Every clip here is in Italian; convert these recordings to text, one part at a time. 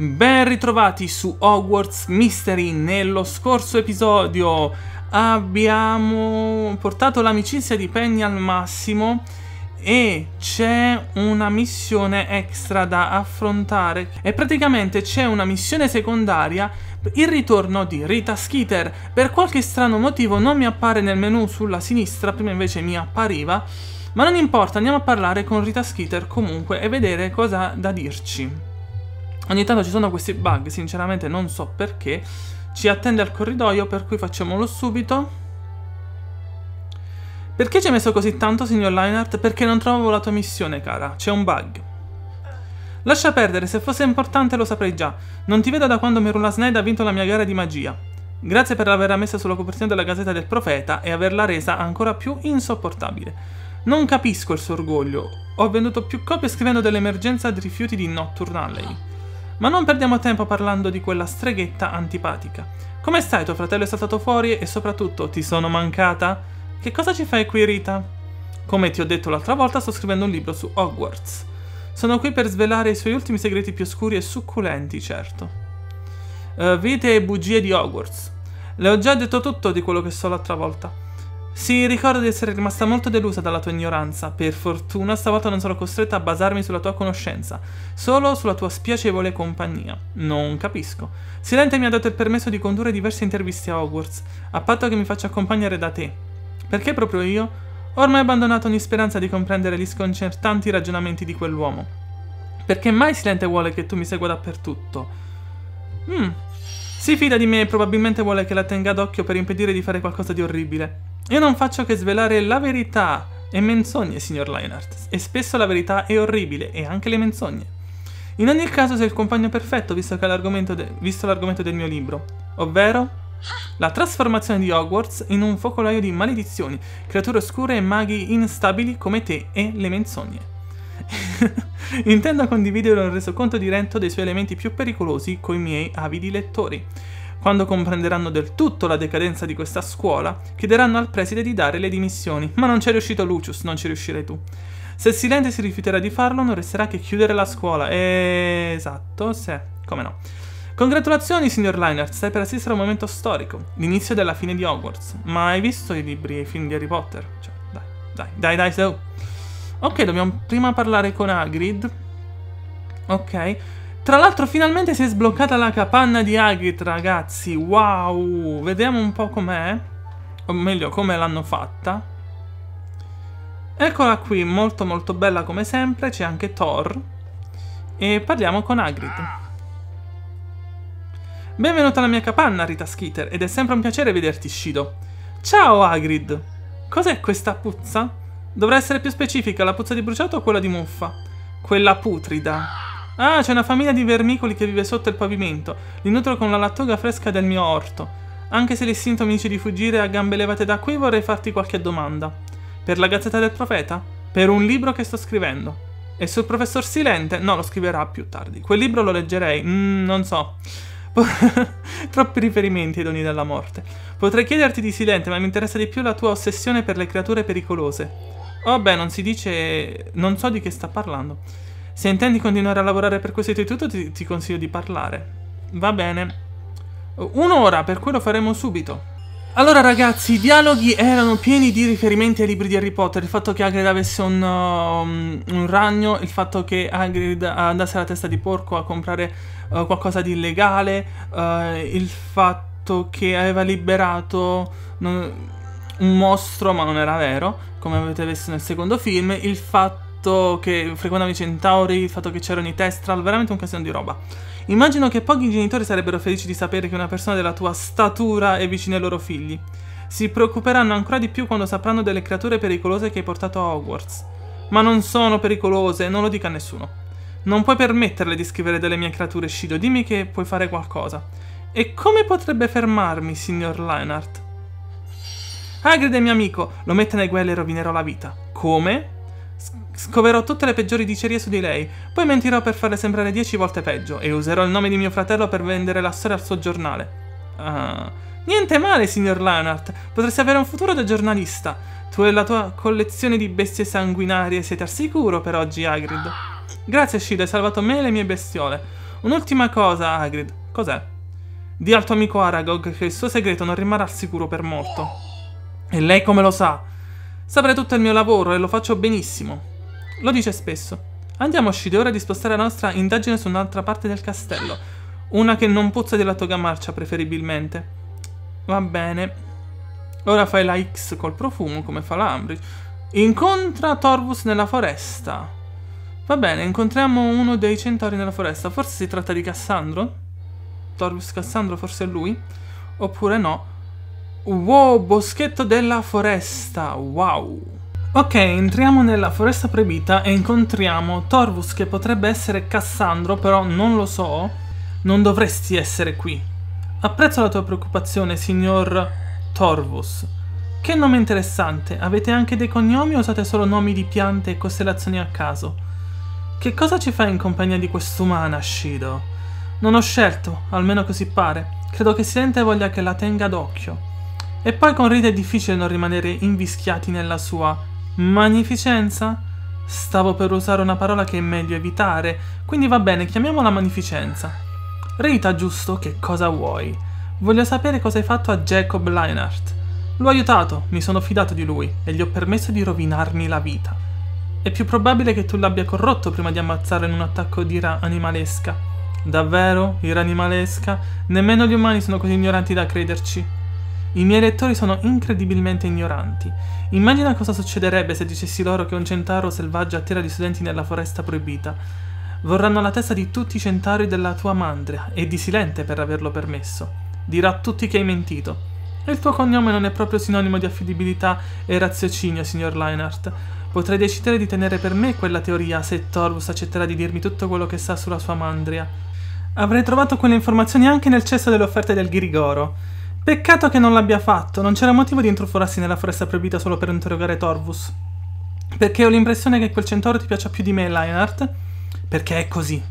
Ben ritrovati su Hogwarts Mystery. Nello scorso episodio abbiamo portato l'amicizia di Penny al massimo e c'è una missione extra da affrontare e praticamente c'è una missione secondaria, il ritorno di Rita Skeeter. Per qualche strano motivo non mi appare nel menu sulla sinistra, prima invece mi appariva, ma non importa, andiamo a parlare con Rita Skeeter comunque e vedere cosa ha da dirci. Ogni tanto ci sono questi bug, sinceramente non so perché. Ci attende al corridoio, per cui facciamolo subito. Perché ci hai messo così tanto, signor Lionheart? Perché non trovo la tua missione, cara. C'è un bug. Lascia perdere, se fosse importante lo saprei già. Non ti vedo da quando Merula Snide ha vinto la mia gara di magia. Grazie per averla messa sulla copertina della Gazzetta del Profeta e averla resa ancora più insopportabile. Non capisco il suo orgoglio. Ho venduto più copie scrivendo dell'emergenza di rifiuti di Nocturnalley. Ma non perdiamo tempo parlando di quella streghetta antipatica. Come stai? Tuo fratello è saltato fuori e soprattutto ti sono mancata? Che cosa ci fai qui, Rita? Come ti ho detto l'altra volta, sto scrivendo un libro su Hogwarts. Sono qui per svelare i suoi ultimi segreti più oscuri e succulenti, certo. Vite e bugie di Hogwarts. Le ho già detto tutto di quello che so l'altra volta. Sì, ricordo di essere rimasta molto delusa dalla tua ignoranza. Per fortuna stavolta non sono costretta a basarmi sulla tua conoscenza, solo sulla tua spiacevole compagnia. Non capisco. Silente mi ha dato il permesso di condurre diverse interviste a Hogwarts, a patto che mi faccia accompagnare da te. Perché proprio io? Ormai ho abbandonato ogni speranza di comprendere gli sconcertanti ragionamenti di quell'uomo. Perché mai Silente vuole che tu mi segua dappertutto? Si fida di me e probabilmente vuole che la tenga d'occhio per impedire di fare qualcosa di orribile. Io non faccio che svelare la verità e menzogne, signor Lionheart, e spesso la verità è orribile e anche le menzogne. In ogni caso sei il compagno perfetto visto l'argomento del mio libro, ovvero la trasformazione di Hogwarts in un focolaio di maledizioni, creature oscure e maghi instabili come te e le menzogne. Intendo condividere un resoconto diretto dei suoi elementi più pericolosi coi miei avidi lettori. Quando comprenderanno del tutto la decadenza di questa scuola, chiederanno al preside di dare le dimissioni. Ma non c'è riuscito Lucius, non ci riuscirai tu. Se il Silente si rifiuterà di farlo, non resterà che chiudere la scuola. Esatto, come no. Congratulazioni, signor Lionheart, stai per assistere a un momento storico, l'inizio della fine di Hogwarts. Ma hai visto i libri e i film di Harry Potter? Cioè, dai, su. Ok, dobbiamo prima parlare con Hagrid. Ok. Tra l'altro finalmente si è sbloccata la capanna di Hagrid, ragazzi. Wow, vediamo un po' com'è. O meglio, come l'hanno fatta. Eccola qui, molto molto bella come sempre. C'è anche Thor. E parliamo con Hagrid. Benvenuta alla mia capanna, Rita Skeeter, ed è sempre un piacere vederti, Shido. Ciao Hagrid. Cos'è questa puzza? Dovrà essere più specifica, la puzza di bruciato o quella di muffa? Quella putrida. Ah, c'è una famiglia di vermicoli che vive sotto il pavimento. Li nutro con la lattuga fresca del mio orto. Anche se l'istinto mi dice di fuggire a gambe levate da qui, vorrei farti qualche domanda. Per la Gazzetta del Profeta? Per un libro che sto scrivendo. E sul professor Silente? No, lo scriverà più tardi. Quel libro lo leggerei. Non so. Troppi riferimenti ai doni della morte. Potrei chiederti di Silente, ma mi interessa di più la tua ossessione per le creature pericolose. Oh beh, non si dice... Non so di che sta parlando. Se intendi continuare a lavorare per questo istituto ti consiglio di parlare. Va bene. Un'ora, per cui lo faremo subito. Allora ragazzi, i dialoghi erano pieni di riferimenti ai libri di Harry Potter. Il fatto che Hagrid avesse un ragno, il fatto che Hagrid andasse alla testa di porco a comprare qualcosa di illegale, il fatto che aveva liberato un mostro ma non era vero, come avete visto nel secondo film, il fatto che frequentava i centauri, il fatto che c'erano i Testral, veramente un casino di roba. Immagino che pochi genitori sarebbero felici di sapere che una persona della tua statura è vicina ai loro figli. Si preoccuperanno ancora di più quando sapranno delle creature pericolose che hai portato a Hogwarts. Ma non sono pericolose, non lo dica a nessuno. Non puoi permetterle di scrivere delle mie creature, Shido, dimmi che puoi fare qualcosa. E come potrebbe fermarmi, signor Lionheart? Hagrid è mio amico, lo mette nei guai e le rovinerò la vita. Come? Scoverò tutte le peggiori dicerie su di lei, poi mentirò per farle sembrare 10 volte peggio e userò il nome di mio fratello per vendere la storia al suo giornale. Niente male, signor Lionheart, potresti avere un futuro da giornalista. Tu e la tua collezione di bestie sanguinarie siete al sicuro per oggi, Hagrid. Grazie, Shido, hai salvato me e le mie bestiole. Un'ultima cosa, Hagrid. Cos'è? Dì al tuo amico Aragog che il suo segreto non rimarrà al sicuro per molto. E lei come lo sa? Saprei tutto il mio lavoro e lo faccio benissimo. Lo dice spesso. Andiamo, Scido, ora di spostare la nostra indagine su un'altra parte del castello. Una che non puzza di lattuga marcia, preferibilmente. Va bene. Ora fai la X col profumo, come fa l'Umbridge. Incontra Torvus nella foresta. Va bene, incontriamo uno dei centauri nella foresta. Forse si tratta di Cassandro? Torvus Cassandro, forse è lui? Oppure no? Wow, boschetto della foresta. Wow. Ok, entriamo nella foresta proibita e incontriamo Torvus, che potrebbe essere Cassandro, però non lo so. Non dovresti essere qui. Apprezzo la tua preoccupazione, signor Torvus. Che nome interessante. Avete anche dei cognomi o usate solo nomi di piante e costellazioni a caso? Che cosa ci fai in compagnia di quest'umana, Scido? Non ho scelto, almeno così pare. Credo che Silente voglia che la tenga d'occhio. E poi con Rita è difficile non rimanere invischiati nella sua magnificenza? Stavo per usare una parola che è meglio evitare, quindi va bene, chiamiamola magnificenza. Rita, giusto? Che cosa vuoi? Voglio sapere cosa hai fatto a Jacob Lineart. L'ho aiutato, mi sono fidato di lui e gli ho permesso di rovinarmi la vita. È più probabile che tu l'abbia corrotto prima di ammazzarlo in un attacco d'ira animalesca. Davvero? Ira animalesca? Nemmeno gli umani sono così ignoranti da crederci. I miei lettori sono incredibilmente ignoranti. Immagina cosa succederebbe se dicessi loro che un centauro selvaggio attira gli studenti nella foresta proibita. Vorranno la testa di tutti i centauri della tua mandria e di Silente per averlo permesso. Dirà a tutti che hai mentito. E il tuo cognome non è proprio sinonimo di affidabilità e raziocinio, signor Lineart. Potrei decidere di tenere per me quella teoria se Torvus accetterà di dirmi tutto quello che sa sulla sua mandria. Avrei trovato quelle informazioni anche nel cesso delle offerte del Ghirigoro. Peccato che non l'abbia fatto, non c'era motivo di intrufolarsi nella foresta proibita solo per interrogare Torvus. Perché ho l'impressione che quel centauro ti piaccia più di me, Lineart? Perché è così.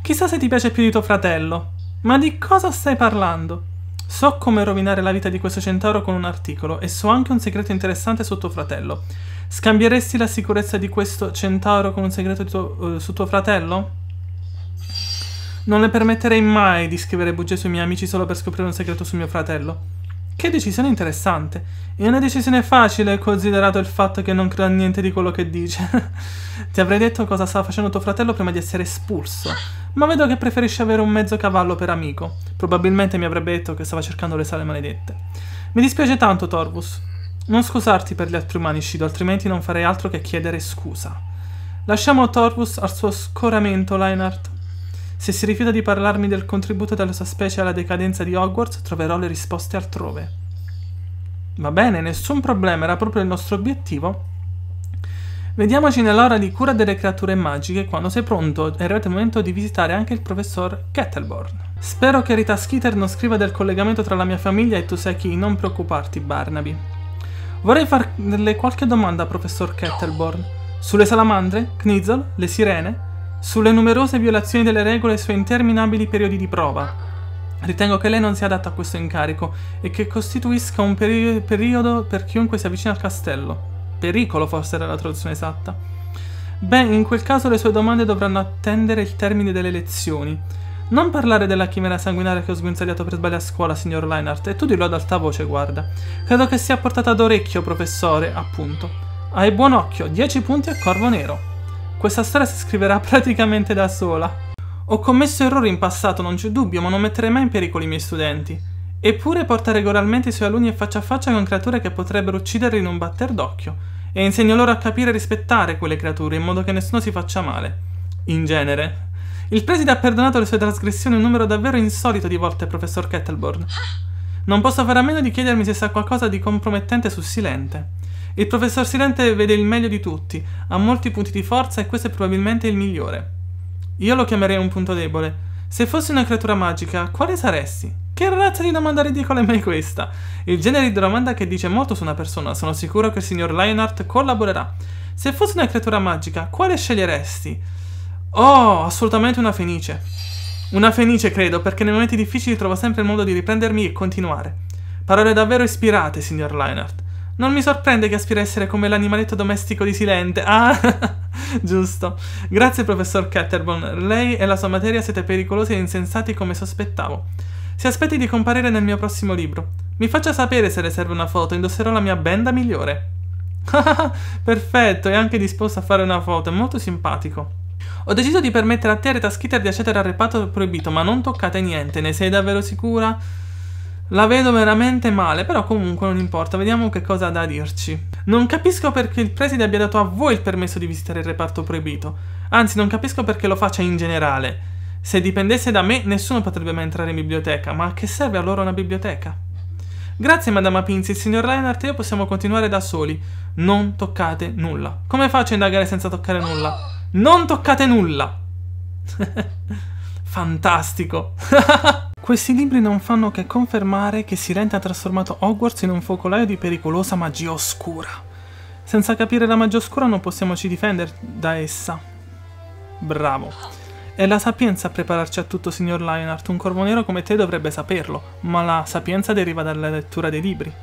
Chissà se ti piace più di tuo fratello. Ma di cosa stai parlando? So come rovinare la vita di questo centauro con un articolo e so anche un segreto interessante su tuo fratello. Scambieresti la sicurezza di questo centauro con un segreto su tuo fratello? Non le permetterei mai di scrivere bugie sui miei amici solo per scoprire un segreto sul mio fratello. Che decisione interessante. È una decisione facile, considerato il fatto che non credo a niente di quello che dice. Ti avrei detto cosa stava facendo tuo fratello prima di essere espulso, ma vedo che preferisci avere un mezzo cavallo per amico. Probabilmente mi avrebbe detto che stava cercando le sale maledette. Mi dispiace tanto, Torvus. Non scusarti per gli altri umani, Scido, altrimenti non farei altro che chiedere scusa. Lasciamo Torvus al suo scoramento, Lineart. Se si rifiuta di parlarmi del contributo della sua specie alla decadenza di Hogwarts, troverò le risposte altrove. Va bene, nessun problema, era proprio il nostro obiettivo. Vediamoci nell'ora di cura delle creature magiche. Quando sei pronto, è arrivato il momento di visitare anche il professor Kettleborn. Spero che Rita Skeeter non scriva del collegamento tra la mia famiglia e tu sai chi, non preoccuparti, Barnaby. Vorrei farle qualche domanda, professor Kettleborn. Sulle salamandre, Knizzle, le sirene? Sulle numerose violazioni delle regole e i suoi interminabili periodi di prova. Ritengo che lei non sia adatta a questo incarico e che costituisca un periodo per chiunque si avvicina al castello. Pericolo forse era la traduzione esatta. Beh, in quel caso le sue domande dovranno attendere il termine delle lezioni. Non parlare della chimera sanguinaria che ho sguinzagliato per sbagliare a scuola, signor Lineart, e tu dillo ad alta voce, guarda. Credo che sia portata d'orecchio, professore, appunto. Hai buon occhio, 10 punti a corvo nero. Questa storia si scriverà praticamente da sola. Ho commesso errori in passato, non c'è dubbio, ma non metterei mai in pericolo i miei studenti. Eppure porta regolarmente i suoi alunni faccia a faccia con creature che potrebbero ucciderli in un batter d'occhio, e insegno loro a capire e rispettare quelle creature in modo che nessuno si faccia male. In genere. Il preside ha perdonato le sue trasgressioni un numero davvero insolito di volte, professor Kettleborn. Non posso fare a meno di chiedermi se sa qualcosa di compromettente su Silente. Il professor Silente vede il meglio di tutti, ha molti punti di forza e questo è probabilmente il migliore. Io lo chiamerei un punto debole. Se fossi una creatura magica, quale saresti? Che razza di domanda ridicola è mai questa? Il genere di domanda che dice molto su una persona, sono sicuro che il signor Lineart collaborerà. Se fossi una creatura magica, quale sceglieresti? Oh, assolutamente una fenice. Una fenice, credo, perché nei momenti difficili trovo sempre il modo di riprendermi e continuare. Parole davvero ispirate, signor Lineart. Non mi sorprende che aspiri a essere come l'animaletto domestico di Silente. Ah, Giusto. Grazie, professor Ketterborn. Lei e la sua materia siete pericolosi e insensati come sospettavo. Si aspetti di comparire nel mio prossimo libro. Mi faccia sapere se le serve una foto, indosserò la mia benda migliore. Perfetto, è anche disposto a fare una foto, è molto simpatico. Ho deciso di permettere a te e Rita Skeeter di accedere al reparto proibito, ma non toccate niente, ne sei davvero sicura? La vedo veramente male, però comunque non importa, vediamo che cosa ha da dirci. Non capisco perché il preside abbia dato a voi il permesso di visitare il reparto proibito. Anzi, non capisco perché lo faccia in generale. Se dipendesse da me, nessuno potrebbe mai entrare in biblioteca, ma a che serve allora una biblioteca? Grazie, Madama Pinzi, il signor Lionheart e io possiamo continuare da soli. Non toccate nulla. Come faccio a indagare senza toccare nulla? Non toccate nulla! Fantastico! Questi libri non fanno che confermare che Silente ha trasformato Hogwarts in un focolaio di pericolosa magia oscura. Senza capire la magia oscura non possiamo ci difendere da essa. Bravo. È la sapienza a prepararci a tutto, signor Lionheart. Un corvo nero come te dovrebbe saperlo, ma la sapienza deriva dalla lettura dei libri.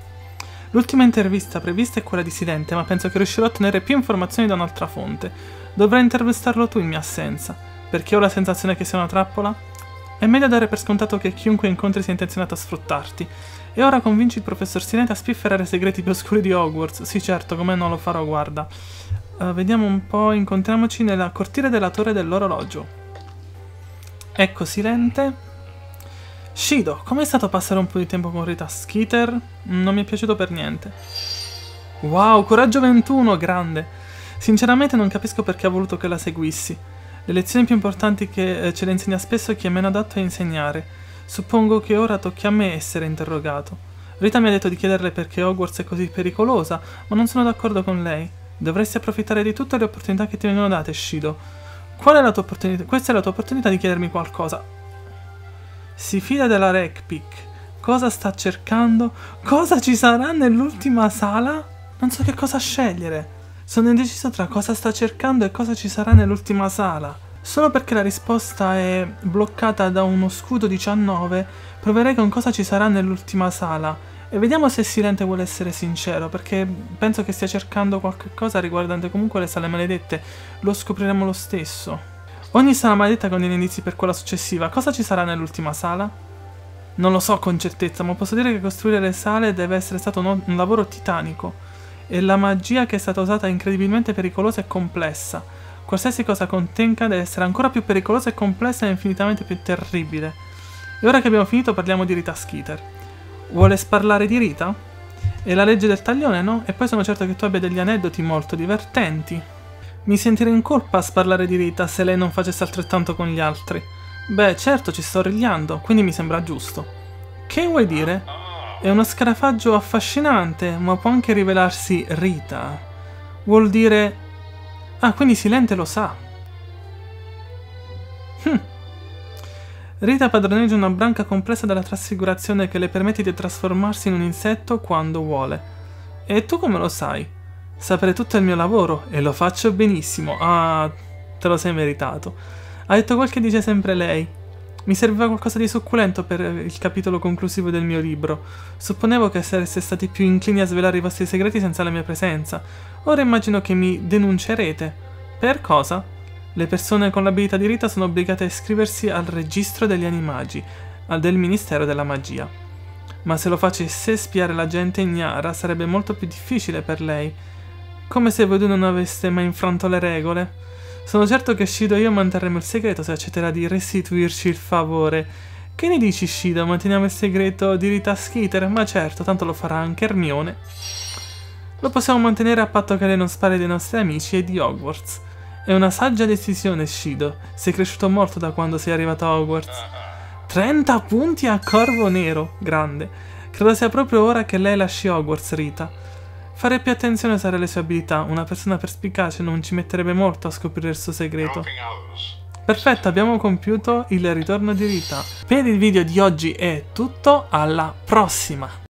L'ultima intervista prevista è quella di Silente, ma penso che riuscirò a ottenere più informazioni da un'altra fonte. Dovrai intervistarlo tu in mia assenza, perché ho la sensazione che sia una trappola. È meglio dare per scontato che chiunque incontri sia intenzionato a sfruttarti. E ora convinci il professor Silente a spifferare i segreti più oscuri di Hogwarts. Sì, certo, come non lo farò, guarda. Vediamo un po', incontriamoci nella cortile della torre dell'orologio. Ecco Silente. Shido, com'è stato passare un po' di tempo con Rita Skeeter? Non mi è piaciuto per niente. Wow, coraggio 21, grande. Sinceramente non capisco perché ha voluto che la seguissi. Le lezioni più importanti che ce le insegna spesso chi è meno adatto a insegnare. Suppongo che ora tocchi a me essere interrogato. Rita mi ha detto di chiederle perché Hogwarts è così pericolosa, ma non sono d'accordo con lei. Dovresti approfittare di tutte le opportunità che ti vengono date, Shido. Qual è la tua opportunità? Questa è la tua opportunità di chiedermi qualcosa. Si fida della Rekpik. Cosa sta cercando? Cosa ci sarà nell'ultima sala? Non so che cosa scegliere. Sono indeciso tra cosa sta cercando e cosa ci sarà nell'ultima sala. Solo perché la risposta è bloccata da uno scudo 19, proverei con cosa ci sarà nell'ultima sala. E vediamo se Silente vuole essere sincero, perché penso che stia cercando qualche cosa riguardante comunque le sale maledette. Lo scopriremo lo stesso. Ogni sala maledetta contiene indizi per quella successiva. Cosa ci sarà nell'ultima sala? Non lo so con certezza, ma posso dire che costruire le sale deve essere stato un lavoro titanico. E la magia che è stata usata è incredibilmente pericolosa e complessa. Qualsiasi cosa contenga deve essere ancora più pericolosa e complessa e infinitamente più terribile. E ora che abbiamo finito parliamo di Rita Skeeter. Vuole parlare di Rita? È la legge del taglione, no? E poi sono certo che tu abbia degli aneddoti molto divertenti. Mi sentirei in colpa a sparlare di Rita se lei non facesse altrettanto con gli altri. Beh, certo, ci sto rigliando, quindi mi sembra giusto. Che vuoi dire? È uno scarafaggio affascinante, ma può anche rivelarsi Rita. Vuol dire... Ah, quindi Silente lo sa. Rita padroneggia una branca complessa della trasfigurazione che le permette di trasformarsi in un insetto quando vuole. E tu come lo sai? Sapere tutto è il mio lavoro e lo faccio benissimo. Ah, te lo sei meritato. Ha detto quel che dice sempre lei. Mi serviva qualcosa di succulento per il capitolo conclusivo del mio libro. Supponevo che sareste stati più inclini a svelare i vostri segreti senza la mia presenza. Ora immagino che mi denuncerete. Per cosa? Le persone con l'abilità di Rita sono obbligate a iscriversi al registro degli animagi, del Ministero della Magia. Ma se lo facesse spiare la gente ignara sarebbe molto più difficile per lei. Come se voi due non aveste mai infranto le regole. Sono certo che Shido e io manterremo il segreto se accetterà di restituirci il favore. Che ne dici, Shido? Manteniamo il segreto di Rita Skeeter? Ma certo, tanto lo farà anche Hermione. Lo possiamo mantenere a patto che lei non spari dei nostri amici e di Hogwarts. È una saggia decisione, Shido. Sei cresciuto molto da quando sei arrivato a Hogwarts. 30 punti a Corvo Nero. Grande. Credo sia proprio ora che lei lasci Hogwarts, Rita. Fare più attenzione a usare le sue abilità. Una persona perspicace non ci metterebbe molto a scoprire il suo segreto. Perfetto, abbiamo compiuto il ritorno di Rita. Per il video di oggi è tutto, alla prossima!